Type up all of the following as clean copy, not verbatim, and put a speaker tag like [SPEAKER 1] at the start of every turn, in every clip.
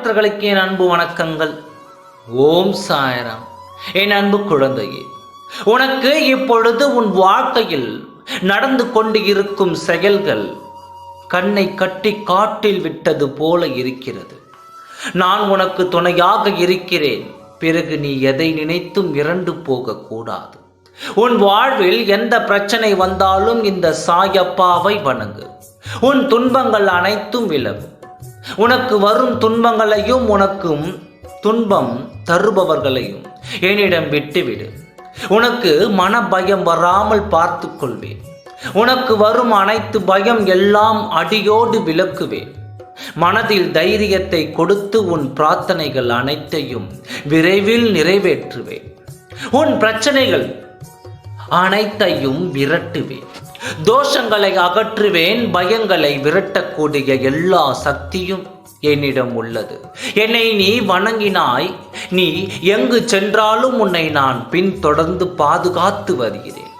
[SPEAKER 1] பக்தர்களுக்கு என் அன்பு வணக்கங்கள். ஓம் சாய்ராம். என் அன்பு குழந்தையே, உனக்கு இப்பொழுது உன் வாழ்க்கையில் நடந்து கொண்டு இருக்கும் செயல்கள் கண்ணை கட்டி காட்டில் விட்டது போல இருக்கிறது. நான் உனக்கு துணையாக இருக்கிறேன். பிறகு நீ எதை நினைத்தும் இறந்து போகக்கூடாது. உன் வாழ்வில் எந்த பிரச்சனை வந்தாலும் இந்த சாயப்பாவை வணங்கு. உன் துன்பங்கள் அனைத்தும் விலகும். உனக்கு வரும் துன்பங்களையும் உனக்கும் துன்பம் தருபவர்களையும் என்னிடம் விட்டுவிடு. உனக்கு மன பயம் வராமல் பார்த்து கொள்வேன். உனக்கு வரும் அனைத்து பயம் எல்லாம் அடியோடு விலக்குவேன். மனதில் தைரியத்தை கொடுத்து உன் பிரார்த்தனைகள் அனைத்தையும் விரைவில் நிறைவேற்றுவேன். உன் பிரச்சனைகள் அனைத்தையும் விரட்டுவேன். தோஷங்களை அகற்றுவேன். பயங்களை விரட்டக்கூடிய எல்லா சக்தியும் என்னிடம் உள்ளது. என்னை நீ வணங்கினாய். நீ எங்கு சென்றாலும் உன்னை நான் பின்தொடர்ந்து பாதுகாத்து வருகிறேன்.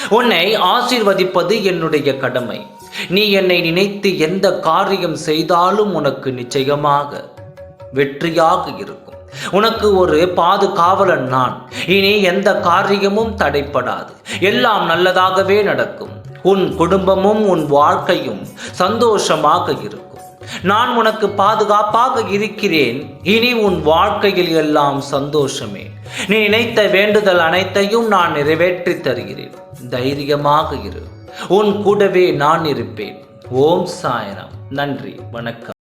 [SPEAKER 1] உன்னை ஆசீர்வதிப்பது என்னுடைய கடமை. நீ என்னை நினைத்து எந்த காரியம் செய்தாலும் உனக்கு நிச்சயமாக வெற்றியாக இருக்கும். உனக்கு ஒரு பாதுகாவலன் நான். இனி எந்த காரியமும் தடைப்படாது. எல்லாம் நல்லதாகவே நடக்கும். உன் குடும்பமும் உன் வாழ்க்கையும் சந்தோஷமாக இருக்கும். நான் உனக்கு பாதுகாப்பாக இருக்கிறேன். இனி உன் வாழ்க்கையில் எல்லாம் சந்தோஷமே. நீ நினைத்த வேண்டுதல் அனைத்தையும் நான் நிறைவேற்றி தருகிறேன். தைரியமாக இரு. உன் கூடவே நான் இருப்பேன். ஓம் சாய்ராம். நன்றி, வணக்கம்.